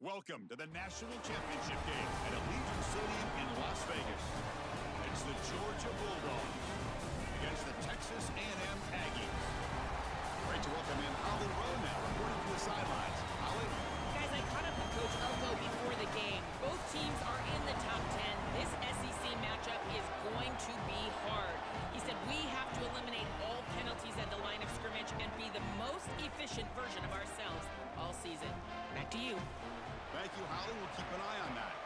Welcome to the National Championship game at Allegiant Stadium in Las Vegas. It's the Georgia Bulldogs against the Texas A&M Aggies. Great to welcome in Holly Rowe now, reporting from the sidelines. Holly? Guys, I caught up with Coach Elko before the game. Both teams are in the top 10. This SEC matchup is going to be hard. He said we have to eliminate all penalties at the line of scrimmage and be the most efficient version of ourselves all season. Back to you. Thank you, Holly. We'll keep an eye on that.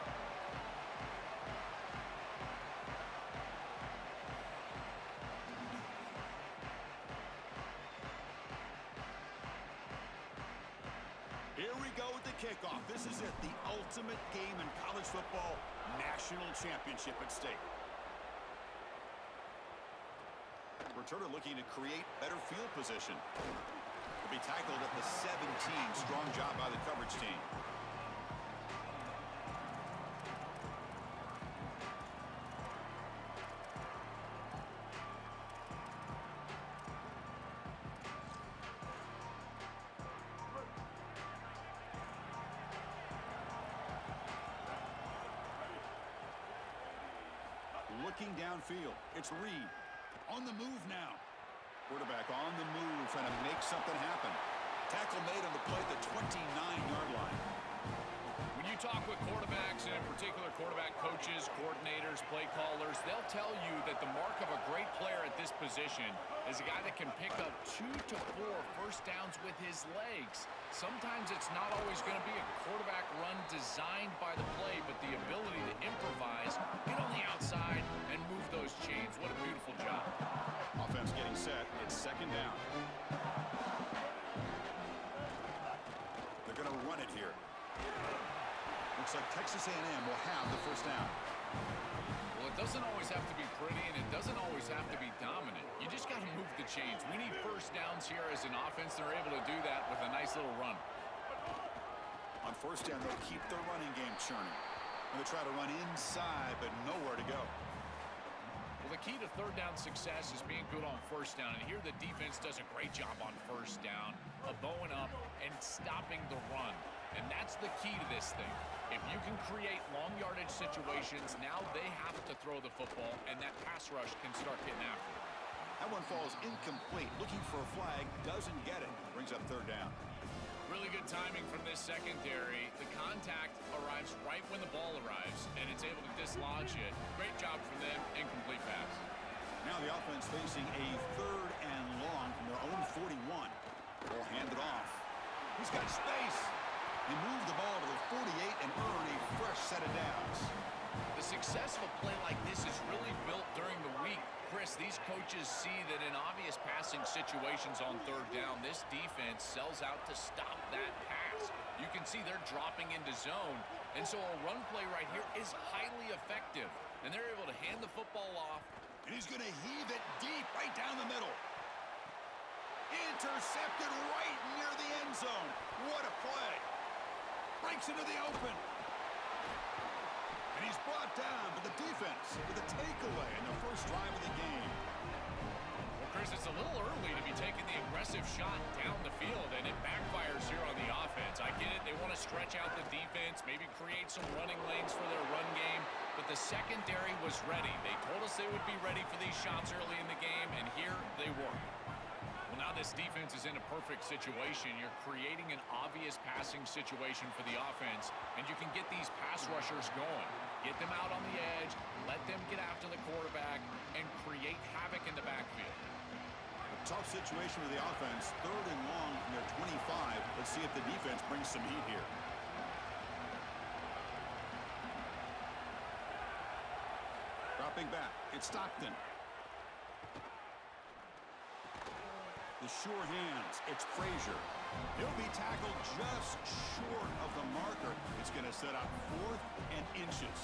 Here we go with the kickoff. This is it, the ultimate game in college football, national championship at stake. Returner looking to create better field position. Will be tackled at the 17. Strong job by the coverage team. Looking downfield, it's Reed. On the move now. Quarterback on the move, trying to make something happen. Tackle made on the play at the 29-yard line. When you talk with quarterbacks, and in particular quarterback coaches, coordinators, play callers, they'll tell you that the mark of a great player at this position is a guy that can pick up 2 to 4 first downs with his legs. Sometimes it's not always going to be a quarterback run designed by the play, but the ability to improvise, get on the outside, and move those chains. What a beautiful job. Offense getting set. It's second down. They're going to run it here. Looks like Texas A&M will have the first down. Well, it doesn't always have to be pretty, and it doesn't always have to be dominant. You just got to move the chains. We need first downs here as an offense. They're able to do that with a nice little run. On first down, they'll keep their running game churning. And they'll try to run inside, but nowhere to go. Well, the key to third down success is being good on first down. And here the defense does a great job on first down of bowing up and stopping the run. And that's the key to this thing. If you can create long yardage situations, now they have to throw the football, and that pass rush can start getting after it. That one falls incomplete. Looking for a flag, doesn't get it. Brings up third down. Really good timing from this secondary. The contact arrives right when the ball arrives, and it's able to dislodge it. Great job from them. Incomplete pass. Now the offense facing a third and long from their own 41. Ball handed off. He's got space. He moved the ball to the 48 and earned a fresh set of downs. The success of a play like this is really built during the week. Chris, these coaches see that in obvious passing situations on third down, this defense sells out to stop that pass. You can see they're dropping into zone, and so a run play right here is highly effective. And they're able to hand the football off. And he's going to heave it deep right down the middle. Intercepted right near the end zone. What a play. Breaks into the open. And he's brought down, but the defense with a takeaway in the first drive of the game. Well, Chris, it's a little early to be taking the aggressive shot down the field, and it backfires here on the offense. I get it. They want to stretch out the defense, maybe create some running lanes for their run game, but the secondary was ready. They told us they would be ready for these shots early in the game, and here they were. Well, now this defense is in a perfect situation. You're creating an obvious passing situation for the offense, and you can get these pass rushers going. Get them out on the edge, let them get after the quarterback, and create havoc in the backfield. A tough situation with the offense. Third and long from their 25. Let's see if the defense brings some heat here. Dropping back, it's Stockton. The sure hands, it's Frazier. He'll be tackled just short of the marker. It's going to set up 4th and inches.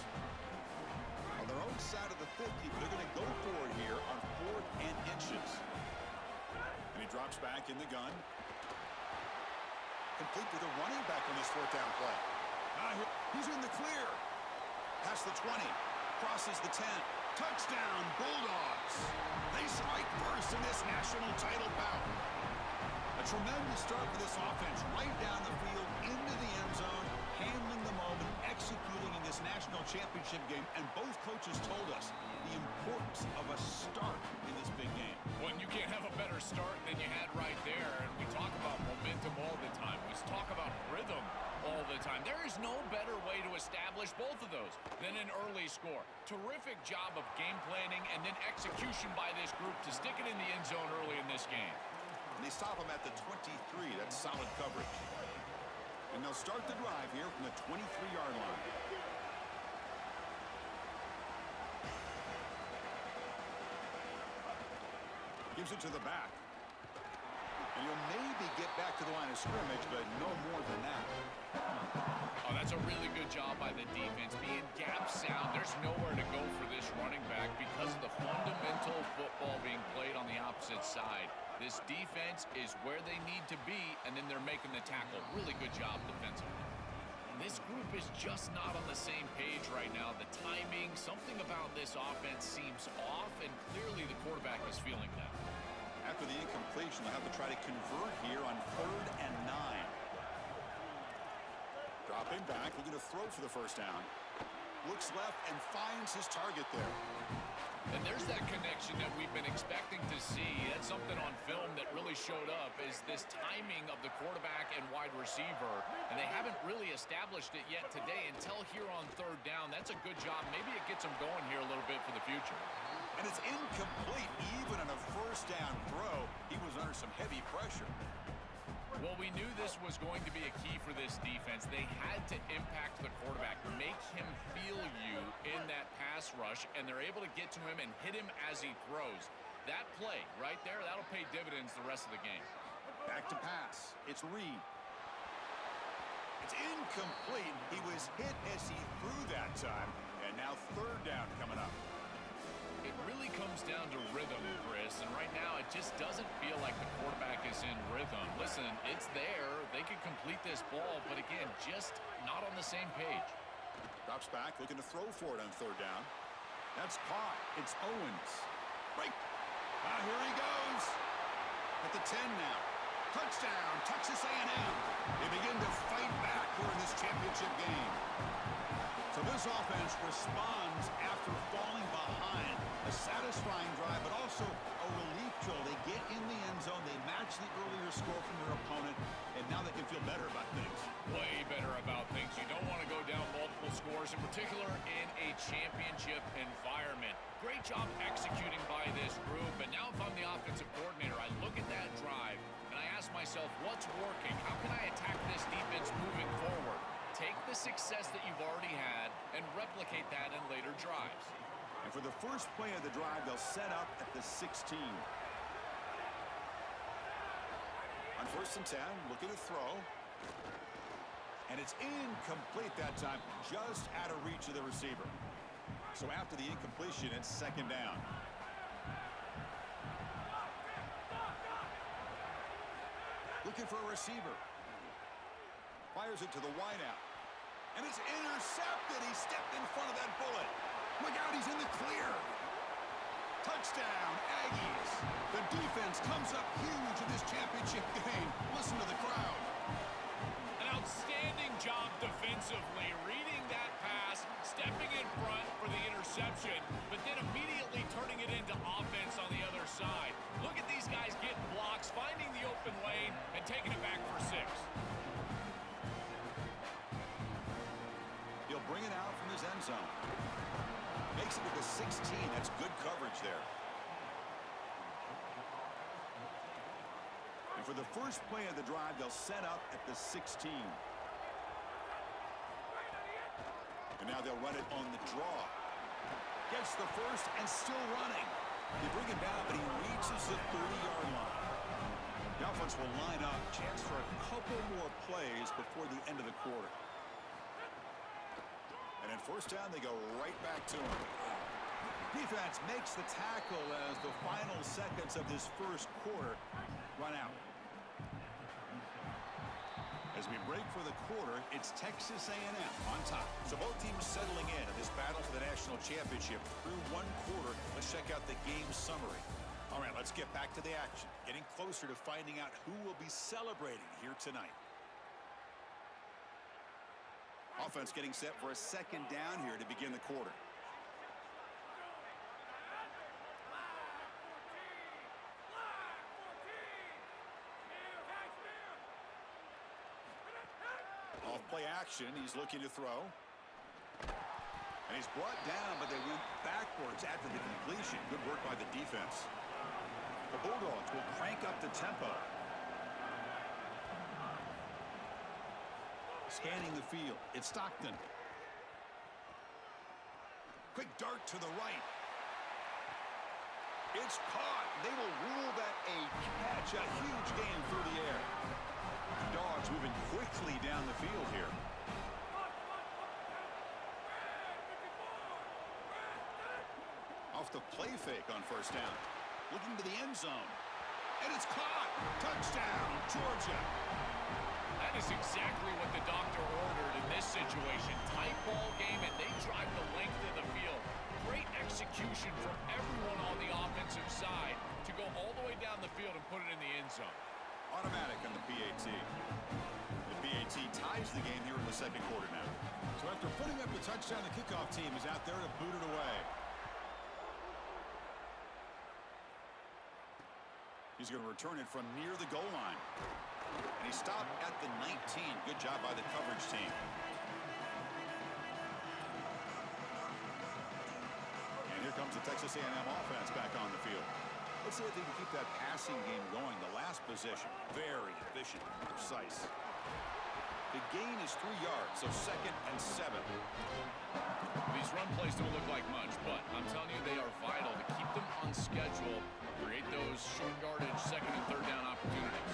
On their own side of the 50, but they're going to go for it here on 4th and inches. And he drops back in the gun. Complete to the running back on this 4th down play. He's in the clear. Past the 20. Crosses the 10. Touchdown, Bulldogs. They strike first in this national title bout. A tremendous start for this offense. Right down the field, into the end zone. handling the moment, executing in this national championship game, and both coaches told us the importance of a start in this big game. Well, you can't have a better start than you had right there, and we talk about momentum all the time. We talk about rhythm all the time. There is no better way to establish both of those than an early score. Terrific job of game planning and then execution by this group to stick it in the end zone early in this game. And they stop him at the 23. That's solid coverage. And they'll start the drive here from the 23-yard line. Gives it to the back. And you'll maybe get back to the line of scrimmage, but no more than that. Oh, that's a really good job by the defense. Being gap sound, there's nowhere to go for this running back because of the fundamental football being played on the opposite side. This defense is where they need to be, and then they're making the tackle. Really good job defensively. This group is just not on the same page right now. The timing, something about this offense seems off, and clearly the quarterback is feeling that. After the incompletion, they'll have to try to convert here on 3rd and 9. Dropping back, looking to throw for the first down. Looks left and finds his target there. And there's that connection that we've been expecting to see. That's something on film that really showed up, is this timing of the quarterback and wide receiver. And they haven't really established it yet today until here on 3rd down. That's a good job. Maybe it gets them going here a little bit for the future. And it's incomplete. Even on a first down throw, he was under some heavy pressure. Well, we knew this was going to be a key for this defense. They had to impact the quarterback, make him feel you in that pass rush, and they're able to get to him and hit him as he throws. That play right there, that'll pay dividends the rest of the game. Back to pass. It's Reed. It's incomplete. He was hit as he threw that time, and now 3rd down coming up. It really comes down to rhythm, Chris, and right now it just doesn't feel like the quarterback is in rhythm. Listen, it's there. They can complete this ball, but again, just not on the same page. Drops back, looking to throw for it on 3rd down. That's caught. It's Owens. Right. Here he goes. At the 10 now. Touchdown, Texas A&M. They begin to fight back here in this championship game. So this offense responds after falling behind. A satisfying drive, but also a relief drill. They get in the end zone. They match the earlier score from their opponent, and now they can feel better about things. Way better about things. You don't want to go down multiple scores, in particular in a championship environment. Great job executing by this group, and now if I'm the offensive coordinator, I look at that drive, and I ask myself, what's working? How can I attack this defense moving forward? Take the success that you've already had and replicate that in later drives. And for the first play of the drive, they'll set up at the 16. On 1st and 10, looking to throw. And it's incomplete that time, just out of reach of the receiver. So after the incompletion, it's 2nd down. Looking for a receiver. Fires it to the wideout. And it's intercepted. He stepped in front of that bullet. Look out, he's in the clear. Touchdown, Aggies. The defense comes up huge in this championship game. Listen to the crowd. An outstanding job defensively, reading that pass, stepping in front for the interception, but then immediately turning it into offense on the other side. Look at these guys getting blocks, finding the open lane, and taking it back for 6. He'll bring it out from his end zone. Makes it to the 16. That's good coverage there. And for the first play of the drive, they'll set up at the 16. And now they'll run it on the draw. Gets the first and still running. They bring him down, but he reaches the 30-yard line. The offense will line up. Chance for a couple more plays before the end of the quarter. And in 1st down, they go right back to him. Defense makes the tackle as the final seconds of this first quarter run out. As we break for the quarter, it's Texas A&M on top. So both teams settling in this battle for the national championship through 1 quarter. Let's check out the game summary. All right, let's get back to the action. Getting closer to finding out who will be celebrating here tonight. Offense getting set for a second down here to begin the quarter. Off play action, he's looking to throw. And he's brought down, but they went backwards after the completion. Good work by the defense. The Bulldogs will crank up the tempo. Scanning the field, it's Stockton. Quick dart to the right. It's caught. They will rule that a catch. A huge gain through the air. Dogs moving quickly down the field here. Off the play fake on first down. Looking to the end zone. And it's caught. Touchdown, Georgia. That is exactly what the doctor ordered in this situation. Tight ball game, and they drive the length of the field. Great execution from everyone on the offensive side to go all the way down the field and put it in the end zone. Automatic on the PAT. The PAT ties the game here in the second quarter now. So after putting up the touchdown, the kickoff team is out there to boot it away. He's going to return it from near the goal line. And he stopped at the 19. Good job by the coverage team. And here comes the Texas A&M offense back on the field. Let's see if they can keep that passing game going. The last possession, very efficient, precise. The gain is 3 yards, so 2nd and 7. These run plays don't look like much, but I'm telling you they are vital to keep them on schedule, create those short yardage 2nd and 3rd down opportunities.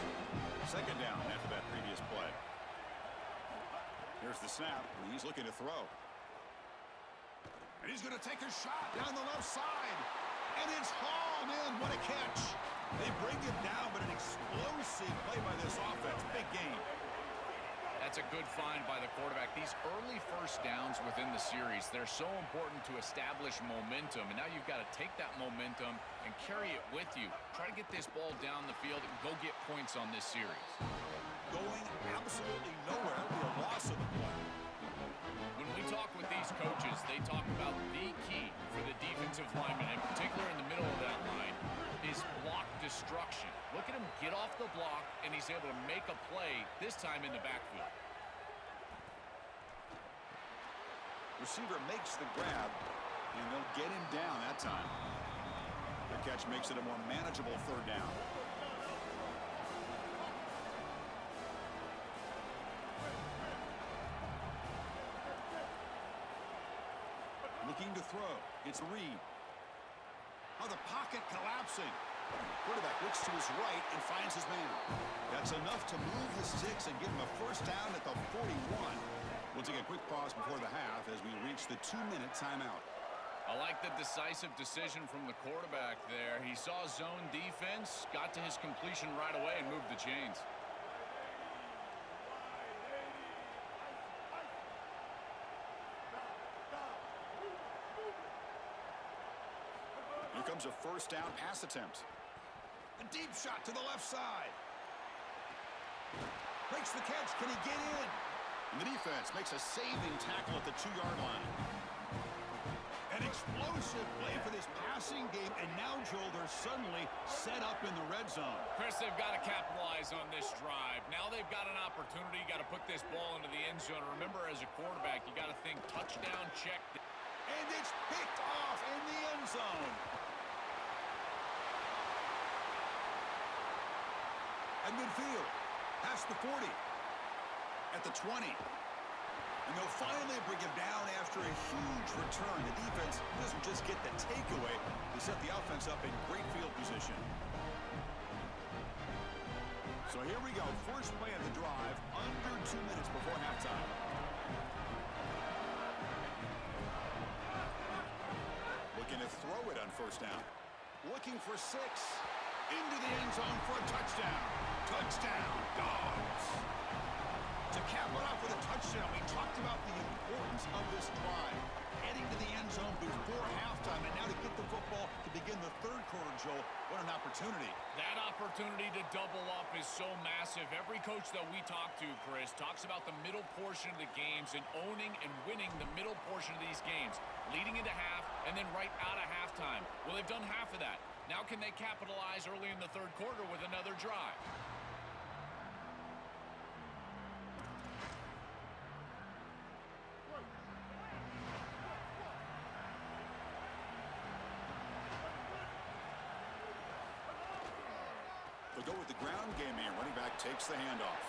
2nd down after that previous play. Here's the snap, and he's looking to throw. And he's going to take a shot down the left side. And it's hauled in. What a catch. They bring him down, but an explosive play by this offense. Big game. That's a good find by the quarterback. These early first downs within the series, they're so important to establish momentum. And now you've got to take that momentum and carry it with you. Try to get this ball down the field and go get points on this series. Going absolutely nowhere. The loss of the play. When we talk with these coaches, they talk about the key for the defensive lineman, in particular in the middle of that line, is block destruction. Look at him get off the block, and he's able to make a play, this time in the backfield. Receiver makes the grab, and they'll get him down that time. The catch makes it a more manageable 3rd down. Looking to throw. It's Reed. Oh, the pocket collapsing. Quarterback looks to his right and finds his man. That's enough to move the sticks and give him a 1st down at the 41. We'll take a quick pause before the half as we reach the 2-minute timeout. I like the decisive decision from the quarterback there. He saw zone defense, got to his completion right away, and moved the chains. Here comes a 1st down pass attempt. A deep shot to the left side. Breaks the catch. Can he get in? And the defense makes a saving tackle at the 2-yard line. An explosive play for this passing game, and now, Joel, they're suddenly set up in the red zone. Chris, they've got to capitalize on this drive. Now they've got an opportunity. You got to put this ball into the end zone. Remember, as a quarterback, you got to think touchdown, check. And it's picked off in the end zone. At midfield, past the 40, at the 20. And they'll finally bring him down after a huge return. The defense doesn't just get the takeaway. They set the offense up in great field position. So here we go. First play of the drive, under 2 minutes before halftime. Looking to throw it on 1st down. Looking for 6. Into the end zone for a touchdown. Touchdown, Dogs. To cap it off with a touchdown, we talked about the importance of this drive. Heading to the end zone before halftime, and now to get the football to begin the 3rd quarter, Joel. What an opportunity. opportunity. That opportunity to double up is so massive. Every coach that we talk to, Chris, talks about the middle portion of the games and owning and winning the middle portion of these games, leading into half and then right out of halftime. Well, they've done half of that. Now can they capitalize early in the third quarter with another drive? They'll go with the ground game here. Running back takes the handoff.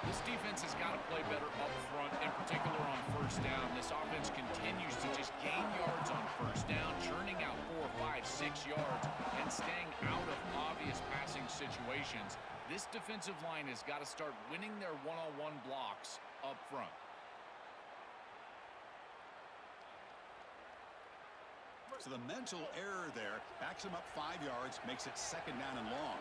This defense has got to play better up front, in particular on first down. This offense continues to just gain yards on first down, churning out 4, 5, 6 yards, and staying out of obvious passing situations. This defensive line has got to start winning their one-on-one blocks up front. So the mental error there backs him up 5 yards, makes it second down and long.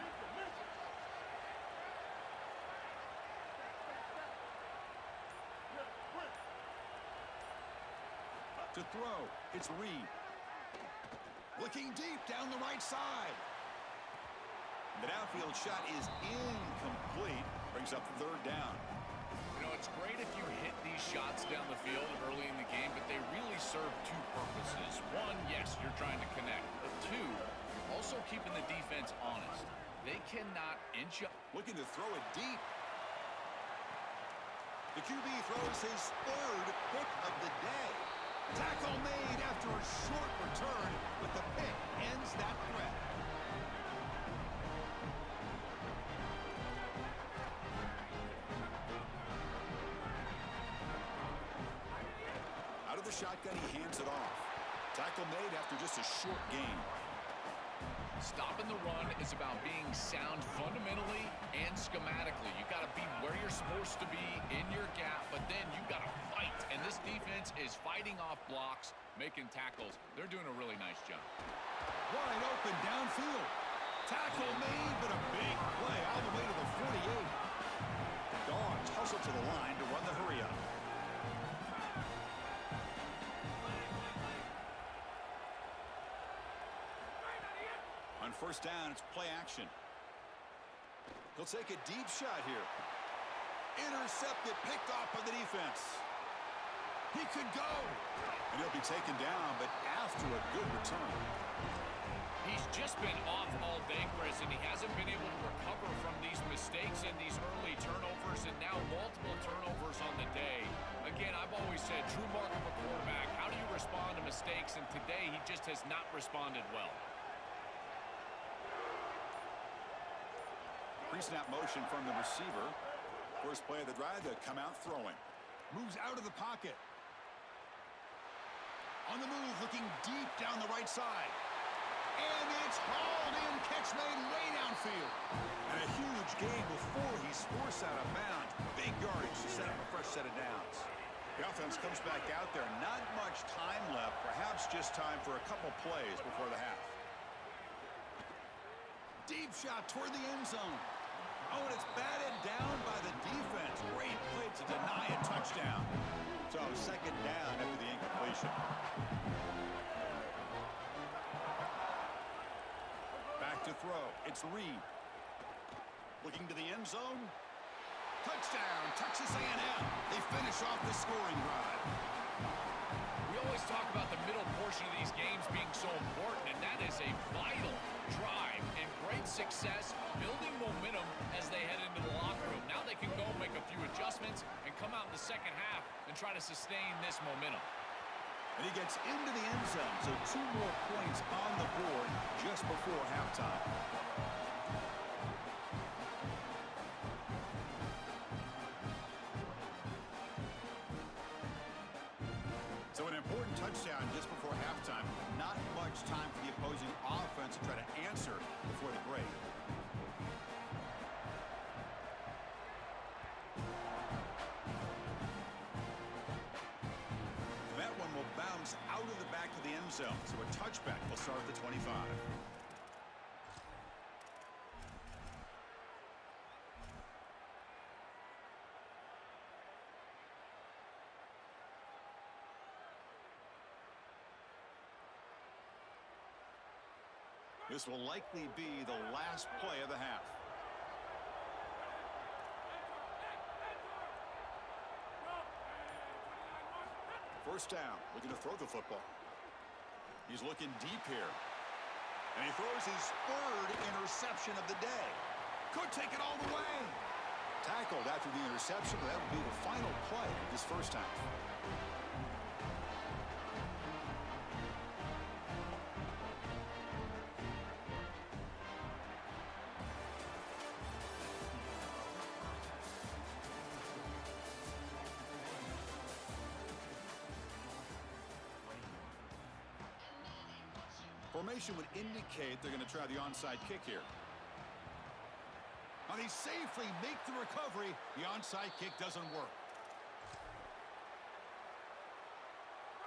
To throw, it's Reed. Looking deep down the right side. The downfield shot is incomplete. Brings up third down. You know, it's great if you hit these shots down the field early in the game, but they really serve two purposes. One, yes, you're trying to connect. But two, you're also keeping the defense honest. They cannot inch up. Looking to throw it deep. The QB throws his third pick of the day. Tackle made after a short return, but the pick ends that threat. Out of the shotgun, he hands it off. Tackle made after just a short gain. Stopping the run is about being sound fundamentally and schematically. You got to be where you're supposed to be in your gap, but then you got to fight. And this defense is fighting off blocks, making tackles. They're doing a really nice job. Wide open downfield. Tackle made, but a big play all the way to the 48. The Dogs hustle to the line to run the hurry up. On first down, it's play action. He'll take a deep shot here. Intercepted, picked off by the defense. He could go. And he'll be taken down, but after a good return. He's just been off all day, Chris, and he hasn't been able to recover from these mistakes and these early turnovers, and now multiple turnovers on the day. Again, I've always said, true mark of a quarterback, how do you respond to mistakes? And today, he just has not responded well. Pre-snap motion from the receiver. First play of the drive to come out throwing. Moves out of the pocket. On the move, looking deep down the right side. And it's hauled in. Catch made way downfield. And a huge gain before he's forced out of bounds. Big yardage to set up a fresh set of downs. The offense comes back out there. Not much time left. Perhaps just time for a couple plays before the half. Deep shot toward the end zone. Oh, and it's batted down by the defense. Great play to deny a touchdown. So second down after the incompletion. Back to throw. It's Reed. Looking to the end zone. Touchdown, Texas A&M. They finish off the scoring drive. We always talk about the middle portion of these games being so important, and that is a vital drive and great success, building momentum as they head into the locker room. Now they can go make a few adjustments and come out in the second half and try to sustain this momentum. And he gets into the end zone, so 2 more points on the board just before halftime. So an important touchdown just before halftime. Not much time for the opposing offense to try to answer before the break. That one will bounce out of the back of the end zone. So a touchback will start at the 25. This will likely be the last play of the half. First down, looking to throw the football. He's looking deep here. And he throws his third interception of the day. Could take it all the way. Tackled after the interception. That would be the final play of this first half. Formation would indicate they're going to try the onside kick here. Now they safely make the recovery. The onside kick doesn't work.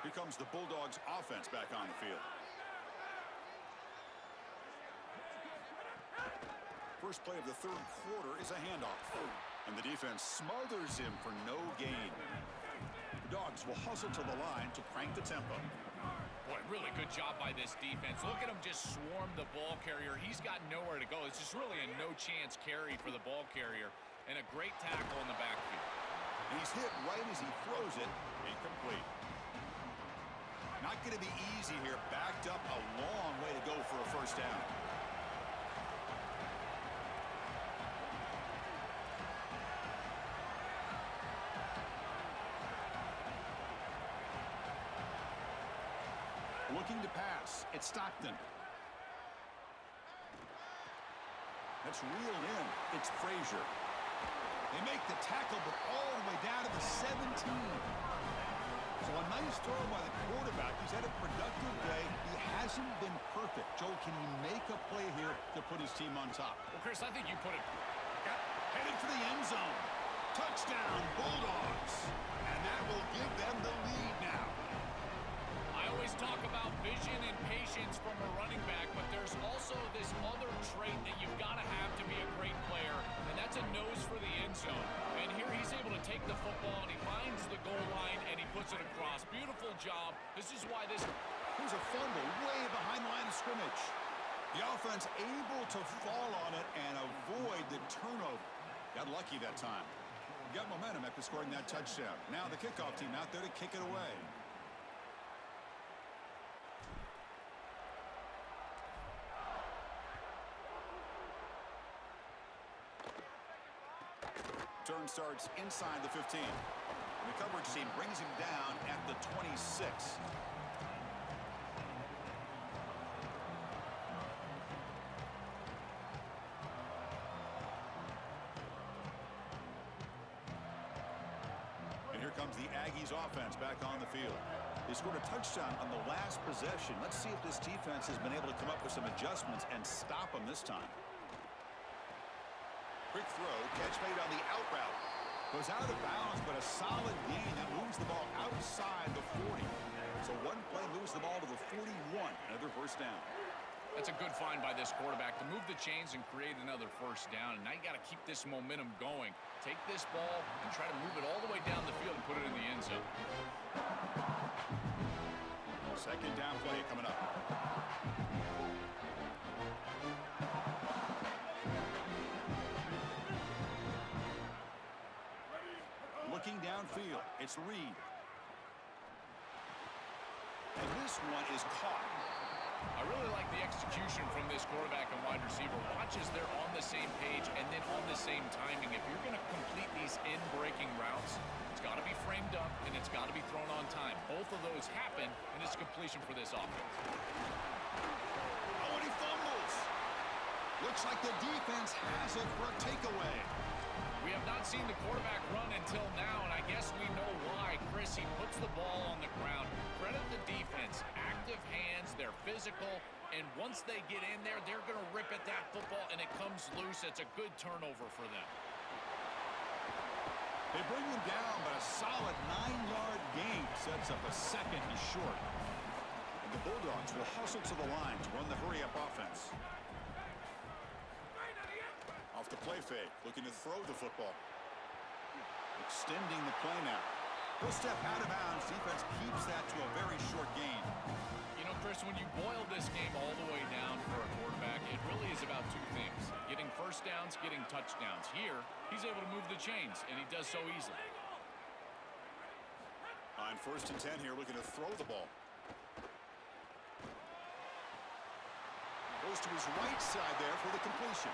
Here comes the Bulldogs offense back on the field. First play of the third quarter is a handoff. And the defense smothers him for no gain. The Dogs will hustle to the line to crank the tempo. Boy, really good job by this defense. Look at him just swarm the ball carrier. He's got nowhere to go. It's just really a no-chance carry for the ball carrier. And a great tackle in the backfield. And he's hit right as he throws it. Incomplete. Not going to be easy here. Backed up a long way to go for a first down. Looking to pass. It's Stockton. That's reeled in. It's Frazier. They make the tackle, but all the way down to the 17. So a nice throw by the quarterback. He's had a productive day. He hasn't been perfect. Joe, can he make a play here to put his team on top? Well, Chris, I think you put it. Headed for the end zone. Touchdown, Bulldogs. And that will give them the lead now. I always talk about vision and patience from a running back, but there's also this other trait that you've got to have to be a great player, and that's a nose for the end zone. And here he's able to take the football, and he finds the goal line, and he puts it across. Beautiful job. This is why this... Here's a fumble way behind the line of scrimmage. The offense able to fall on it and avoid the turnover. Got lucky that time. Got momentum after scoring that touchdown. Now the kickoff team out there to kick it away. Turn starts inside the 15. And the coverage team brings him down at the 26. And here comes the Aggies offense back on the field. They scored a touchdown on the last possession. Let's see if this defense has been able to come up with some adjustments and stop them this time. Quick throw, catch made on the out route. Goes out of bounds, but a solid gain that moves the ball outside the 40. So one play moves the ball to the 41. Another first down. That's a good find by this quarterback to move the chains and create another first down. And now you got to keep this momentum going. Take this ball and try to move it all the way down the field and put it in the end zone. Second down play coming up. Looking downfield, it's Reed. And this one is caught. I really like the execution from this quarterback and wide receiver. Watch as they're on the same page and then on the same timing. If you're going to complete these in-breaking routes, it's got to be framed up and it's got to be thrown on time. Both of those happen, and it's completion for this offense. Oh, and he fumbles. Looks like the defense has it for a takeaway. We have not seen the quarterback run until now, and I guess we know why. Chris, he puts the ball on the ground. Credit the defense. Active hands, they're physical, and once they get in there, they're going to rip at that football, and it comes loose. It's a good turnover for them. They bring him down, but a solid 9-yard gain sets up a second and short. And the Bulldogs will hustle to the line to run the hurry-up offense. Off the play fake, looking to throw the football. Extending the play now. He'll step out of bounds. Defense keeps that to a very short gain. You know, Chris, when you boil this game all the way down for a quarterback, is about two things: getting first downs, getting touchdowns. Here, he's able to move the chains, and he does so easily. On 1st and 10 here, looking to throw the ball. Goes to his right side there for the completion.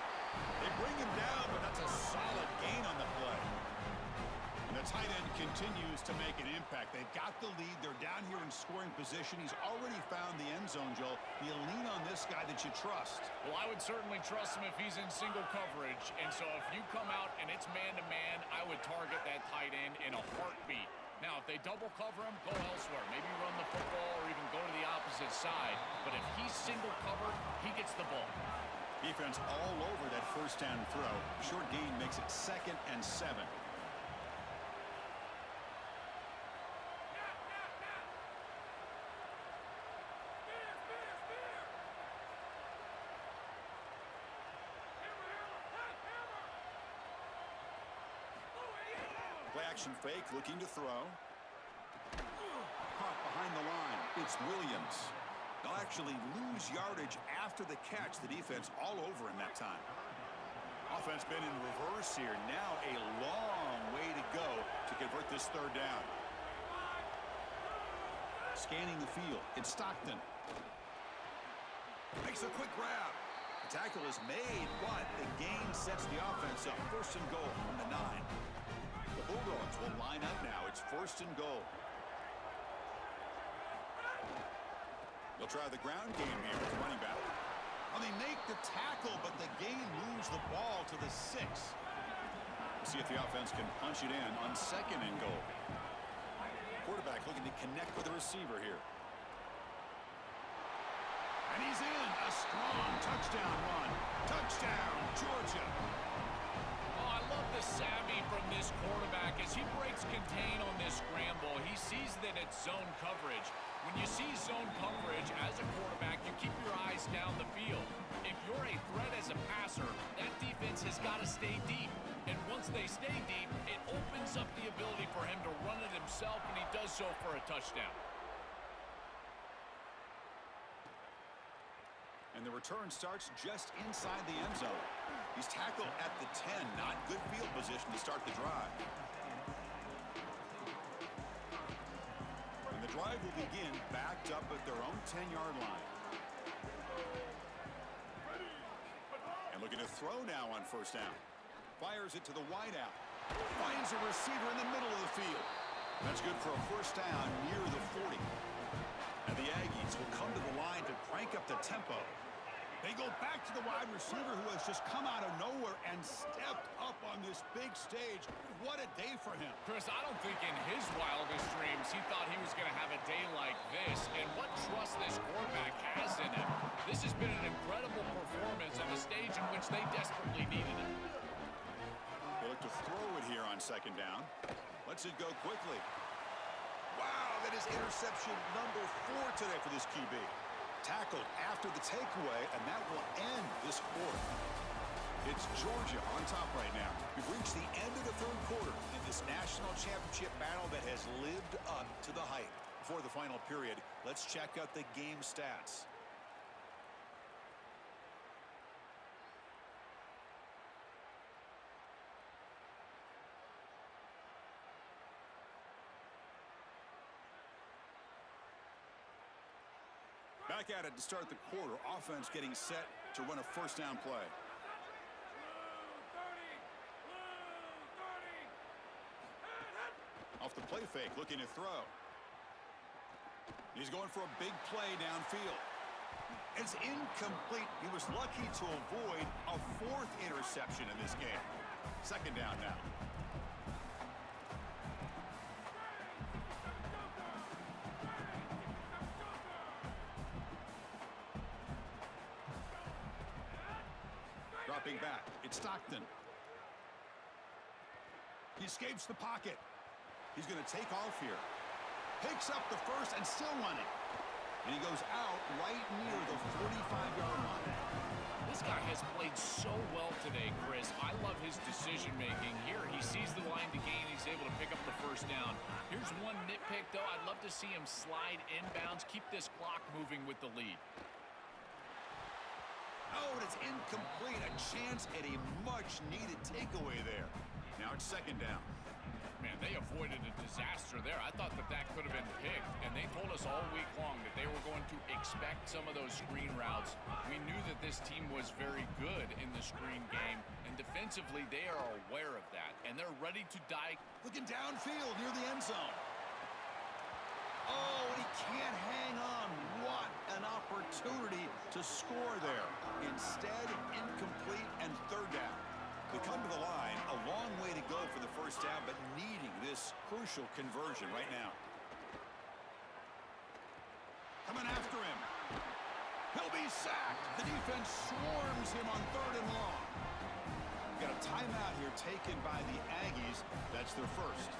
They bring him down, but that's a solid gain on the play. And the tight end continues to make an impact. They've got the lead. They're down here in scoring position. He's already found the end zone, Joel. You lean on this guy that you trust. Well, I would certainly trust him if he's in single coverage. And so if you come out and it's man-to-man, I would target that tight end in a heartbeat. Now, if they double cover him, go elsewhere. Maybe run the football or even go to the opposite side. But if he's single covered, he gets the ball. Defense all over that first down throw. Short gain makes it 2nd and 7. Play action fake, looking to throw. Caught behind the line. It's Williams. They'll actually lose yardage after the catch. The defense all over him that time. Offense been in reverse here. Now a long way to go to convert this 3rd down. Scanning the field. It's Stockton. Makes a quick grab. The tackle is made, but the gain sets the offense up. 1st and goal from the 9. The Bulldogs will line up now. It's 1st and goal. They'll try the ground game here with the running back. Well, they make the tackle, but the gain moves the ball to the 6. We'll see if the offense can punch it in on 2nd and goal. Quarterback looking to connect with the receiver here. And he's in. A strong touchdown run. Touchdown, Georgia. Oh, I love the savvy from this quarterback as he breaks contain on this scramble. He sees that it's zone coverage. When you see zone coverage as a quarterback, you keep your eyes down the field. If you're a threat as a passer, that defense has got to stay deep. And once they stay deep, it opens up the ability for him to run it himself, and he does so for a touchdown. And the return starts just inside the end zone. He's tackled at the 10. Not good field position to start the drive. And the drive will begin backed up at their own 10-yard line. And looking to throw now on 1st down. Fires it to the wideout. Finds a receiver in the middle of the field. That's good for a 1st down near the 40. And the Aggies will come to the line to crank up the tempo. They go back to the wide receiver who has just come out of nowhere and stepped up on this big stage. What a day for him. Chris, I don't think in his wildest dreams he thought he was going to have a day like this. And what trust this quarterback has in him. This has been an incredible performance on a stage in which they desperately needed it. They look to throw it here on 2nd down. Lets it go quickly. Wow, that is interception number 4 today for this QB. Tackled after the takeaway, and that will end this quarter. It's Georgia on top right now. We've reached the end of the 3rd quarter in this national championship battle that has lived up to the hype. Before the final period, let's check out the game stats. Back at it to start the quarter. Offense getting set to run a 1st down play. Off the play fake, looking to throw. He's going for a big play downfield. It's incomplete. He was lucky to avoid a 4th interception in this game. 2nd down now. Dropping back, it's Stockton. He escapes the pocket. He's going to take off here. Picks up the 1st and still running. And he goes out right near the 45-yard line. This guy has played so well today, Chris. I love his decision-making. Here, he sees the line to gain. He's able to pick up the 1st down. Here's one nitpick, though. I'd love to see him slide inbounds, keep this clock moving with the lead. Oh, Oh, and it's incomplete. A chance at a much-needed takeaway there. Now it's second down. Man, they avoided a disaster there. I thought that that could have been picked, and they told us all week long that they were going to expect some of those screen routes. We knew that this team was very good in the screen game, and defensively they are aware of that, and they're ready to die. Looking downfield near the end zone. Oh, and he can't hang on. What an opportunity to score there. Instead, incomplete and third down. They come to the line, a long way to go for the first down, but needing this crucial conversion right now. Coming after him. He'll be sacked. The defense swarms him on third and long. We've got a timeout here taken by the Aggies. That's their first.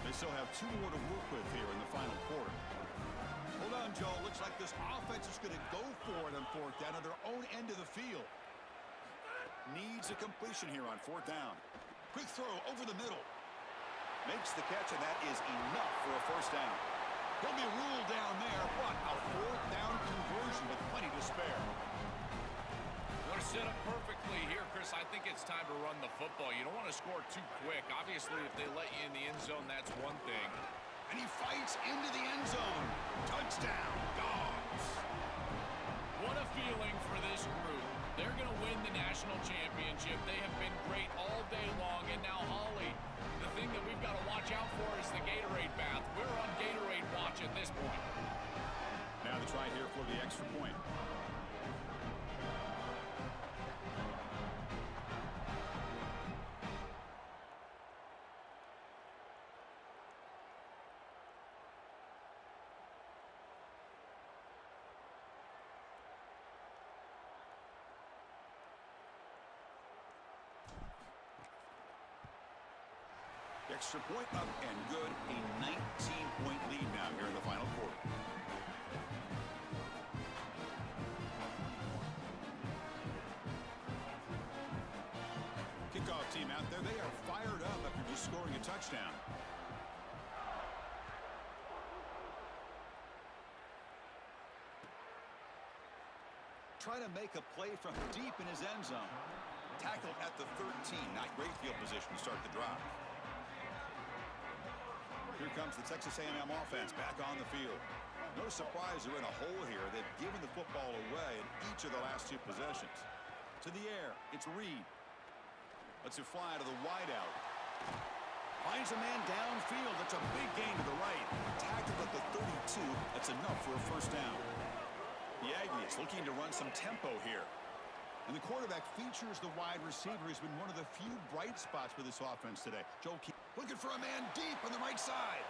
They still have 2 more to work with here in the final quarter. Hold on, Joe. Looks like this offense is going to go for it on fourth down at their own end of the field. Needs a completion here on fourth down. Quick throw over the middle. Makes the catch, and that is enough for a first down. He'll be ruled down there, but a fourth down conversion with plenty to spare. They're set up perfectly here, Chris. I think it's time to run the football. You don't want to score too quick. Obviously, if they let you in the end zone, that's one thing. And he fights into the end zone. Touchdown, Dogs. What a feeling for this group. They're going to win the national championship. They have been great all day long. And now, Holly, the thing that we've got to watch out for is the Gatorade bath. We're on Gatorade watch at this point. Now the try here for the extra point. Extra point up and good. A 19-point lead now here in the final quarter. Kickoff team out there. They are fired up after just scoring a touchdown. Trying to make a play from deep in his end zone. Tackled at the 13. Not great field position to start the drive. Here comes the Texas A&M offense back on the field. No surprise they're in a hole here. They've given the football away in each of the last 2 possessions. To the air, it's Reed. Lets it fly to the wideout. Finds a man downfield. That's a big gain to the right. Tackled at the 32. That's enough for a first down. The Aggies looking to run some tempo here. And the quarterback features the wide receiver. Has been one of the few bright spots for this offense today. Joe Key looking for a man deep on the right side.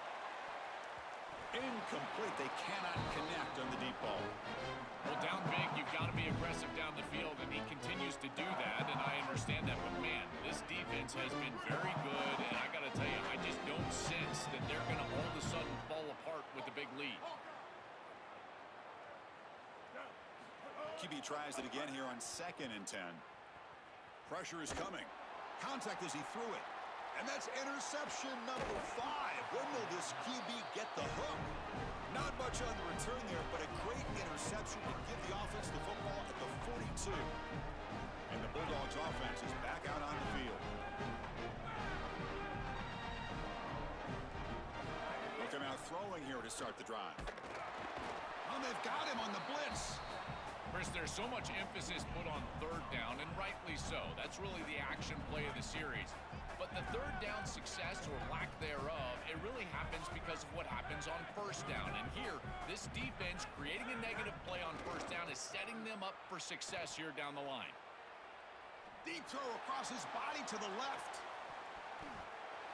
Incomplete. They cannot connect on the deep ball. Well, down big, you've got to be aggressive down the field, and he continues to do that, and I understand that. But, man, this defense has been very good, and I got to tell you, I just don't sense that they're going to all of a sudden fall apart with the big lead. QB tries it again here on 2nd and 10. Pressure is coming. Contact as he threw it. And that's interception number 5. When will this QB get the hook? Not much on the return there, but a great interception to give the offense the football at the 42. And the Bulldogs offense is back out on the field. Look, they're now throwing here to start the drive. Oh, they've got him on the blitz. Chris, there's so much emphasis put on third down, and rightly so. That's really the action play of the series. But the third down success or lack thereof, it really happens because of what happens on first down. And here, this defense creating a negative play on first down is setting them up for success here down the line. Deep throw across his body to the left.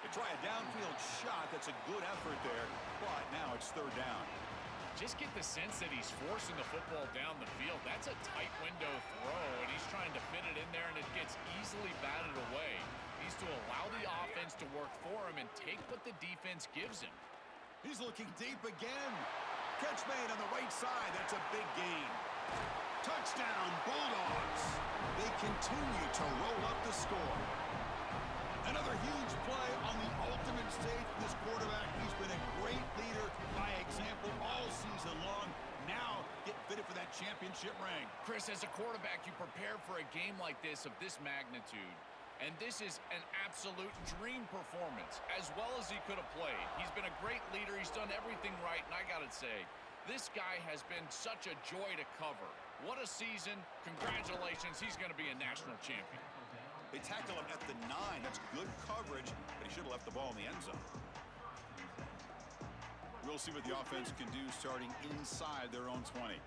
They try a downfield shot. That's a good effort there, but now it's third down. Just get the sense that he's forcing the football down the field. That's a tight window throw, and he's trying to fit it in there, and it gets easily batted away. He needs to allow the offense to work for him and take what the defense gives him. He's looking deep again. Catch made on the right side. That's a big gain. Touchdown, Bulldogs. They continue to roll up the score. Another huge play on the ultimate stage for this quarterback. He's been a great leader by example all season long. Now, get fitted for that championship ring. Chris, as a quarterback, you prepare for a game like this of this magnitude. And this is an absolute dream performance, as well as he could have played. He's been a great leader. He's done everything right, and I got to say, this guy has been such a joy to cover. What a season. Congratulations. He's going to be a national champion. They tackle him at the 9. That's good coverage, but he should have left the ball in the end zone. We'll see what the offense can do starting inside their own 20.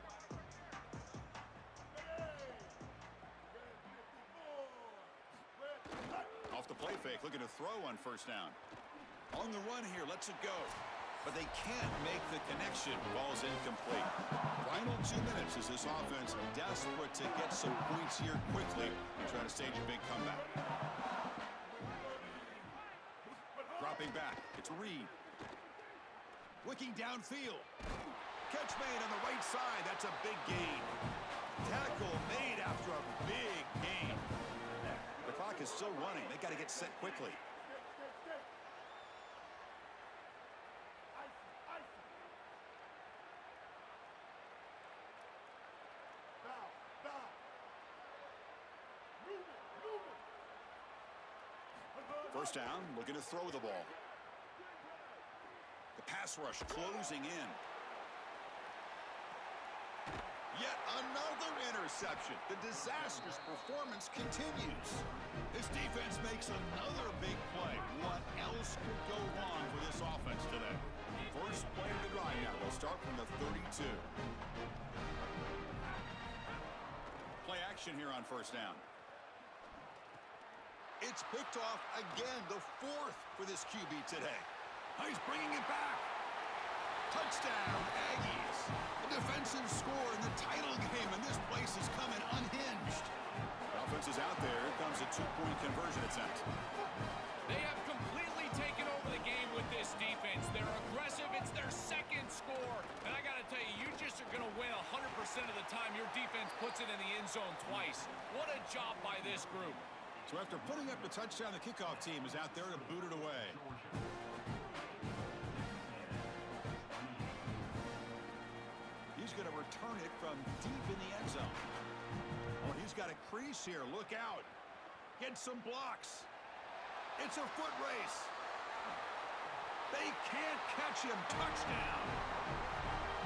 Off the play fake, looking to throw on first down. On the run here, lets it go. But they can't make the connection. Ball's incomplete. Final 2 minutes as this offense desperate to get some points here quickly and try to stage a big comeback. Dropping back, it's Reed. Looking downfield. Catch made on the right side. That's a big gain. Tackle made after a big gain. The clock is still running. They got to get set quickly. First down, looking to throw the ball. The pass rush closing in. Yet another interception. The disastrous performance continues. This defense makes another big play. What else could go wrong for this offense today? First play of the drive now. We'll start from the 32. Play action here on first down. It's picked off again, the 4th for this QB today. He's bringing it back. Touchdown, Aggies. A defensive score in the title game, and this place is coming unhinged. The offense is out there. Here comes a 2-point conversion attempt. They have completely taken over the game with this defense. They're aggressive. It's their second score. And I got to tell you, you just are going to win 100% of the time your defense puts it in the end zone twice. What a job by this group. So after putting up a touchdown, the kickoff team is out there to boot it away. He's going to return it from deep in the end zone. Oh, he's got a crease here. Look out. Get some blocks. It's a foot race. They can't catch him. Touchdown.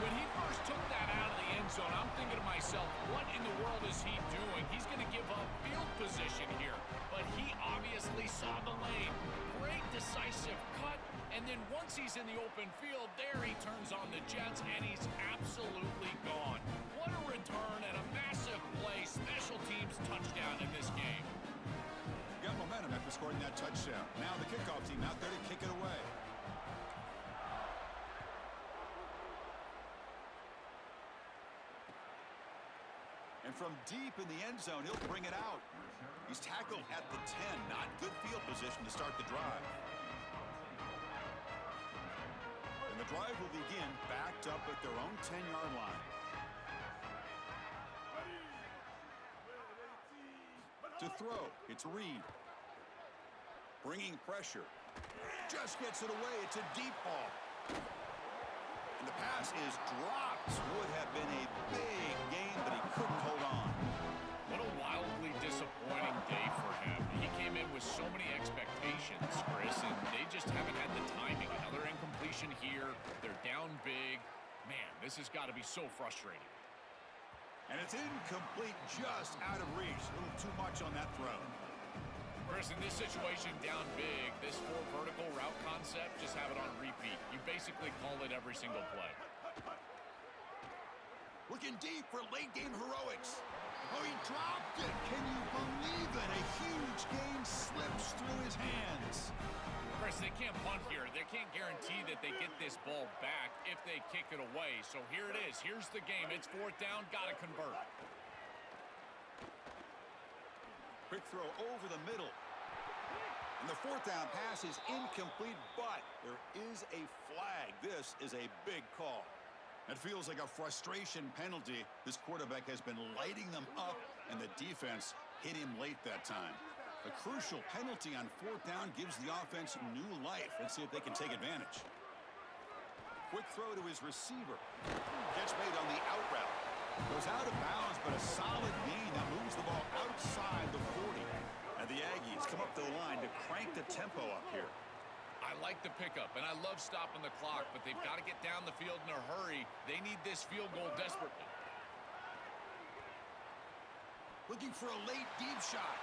When he first took that out of the end zone, I'm thinking to myself, what in the world is he doing? He's going to give up field position here. But he obviously saw the lane. Great decisive cut. And then once he's in the open field, there he turns on the Jets, and he's absolutely gone. What a return and a massive play. Special teams touchdown in this game. Got momentum after scoring that touchdown. Now the kickoff team out there to kick it away. And from deep in the end zone, he'll bring it out. He's tackled at the 10. Not good field position to start the drive. And the drive will begin backed up at their own 10-yard line. To throw, it's Reed. Bringing pressure. Just gets it away. It's a deep ball. And the pass is dropped. Would have been a big game, but he couldn't hold on. What a wildly disappointing day for him. He came in with so many expectations, Chris, and they just haven't had the timing. Another incompletion here. They're down big. Man, this has got to be so frustrating. And it's incomplete, just out of reach. A little too much on that throw. Chris, in this situation, down big, this 4 vertical route concept, just have it on repeat. You basically call it every single play. Looking deep for late-game heroics. Oh, he dropped it. Can you believe it? A huge game slips through his hands. Chris, they can't punt here. They can't guarantee that they get this ball back if they kick it away. So here it is. Here's the game. It's 4th down. Got to convert. Quick throw over the middle. And the 4th down pass is incomplete, but there is a flag. This is a big call. It feels like a frustration penalty. This quarterback has been lighting them up, and the defense hit him late that time. A crucial penalty on 4th down gives the offense new life. Let's see if they can take advantage. Quick throw to his receiver. Catch made on the out route. Goes out of bounds, but a solid gain that moves the ball outside the 40. And the Aggies come up the line to crank the tempo up here. I like the pickup, and I love stopping the clock, but they've got to get down the field in a hurry. They need this field goal desperately. Looking for a late deep shot.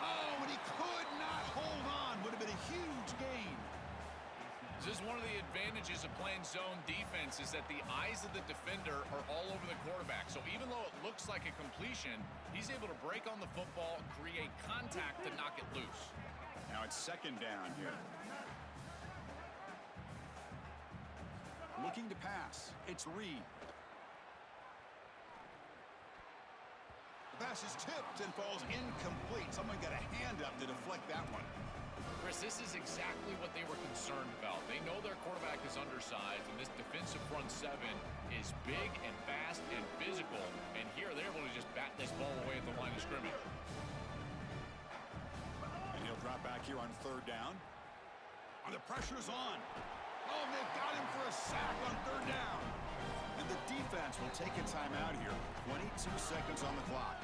Oh, and he could not hold on. Would have been a huge gain. This is one of the advantages of playing zone defense is that the eyes of the defender are all over the quarterback. So even though it looks like a completion, he's able to break on the football, create contact to knock it loose. Now it's second down here. Looking to pass. It's Reed. The pass is tipped and falls incomplete. Someone got a hand up to deflect that one. Chris, this is exactly what they were concerned about. They know their quarterback is undersized, and this defensive front seven is big and fast and physical. And here they're able to just bat this ball away at the line of scrimmage. And he'll drop back here on third down. And the pressure's on. Oh, they've got him for a sack on third down. And the defense will take a timeout here. 22 seconds on the clock.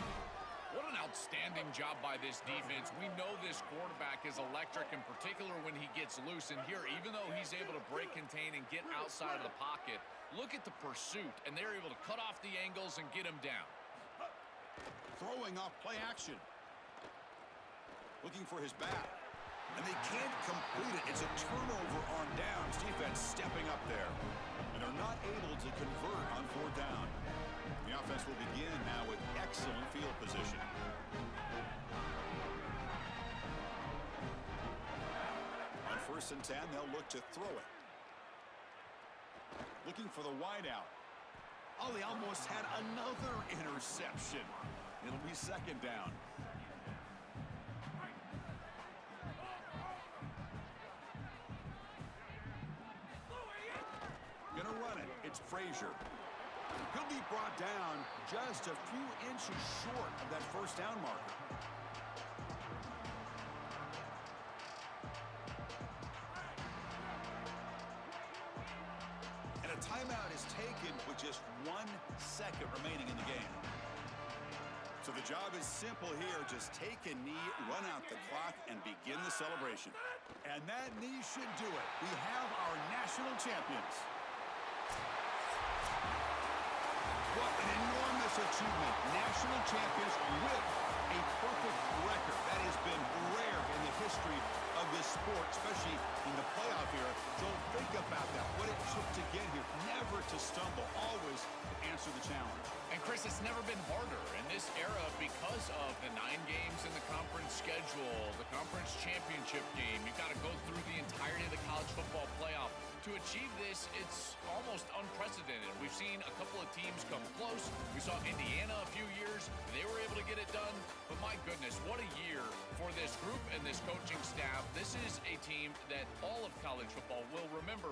What an outstanding job by this defense. We know this quarterback is electric, in particular when he gets loose. And here, even though he's able to break, contain, and get outside of the pocket, look at the pursuit. And they're able to cut off the angles and get him down. Throwing off play action. Looking for his back. And they can't complete it. It's a turnover on downs. Defense stepping up there. And they're not able to convert on fourth down. The offense will begin now with excellent field position. On 1st and 10, they'll look to throw it. Looking for the wideout. Oh, they almost had another interception. It'll be second down. Gonna run it. It's Frazier. He'll be brought down just a few inches short of that first down marker. And a timeout is taken with just 1 second remaining in the game. So the job is simple here. Just take a knee, run out the clock, and begin the celebration. And that knee should do it. We have our national champions. What an enormous achievement. National champions with a perfect record. That has been rare in the history of this sport, especially in the playoff era. So think about that, what it took to get here. Never to stumble, always answer the challenge. And Chris, it's never been harder in this era because of the 9 games in the conference schedule, the conference championship game. You've got to go through the entirety of the college football playoff. To achieve this, it's almost unprecedented. We've seen a couple of teams come close. We saw Indiana a few years. They were able to get it done. But my goodness, what a year for this group and this coaching staff. This is a team that all of college football will remember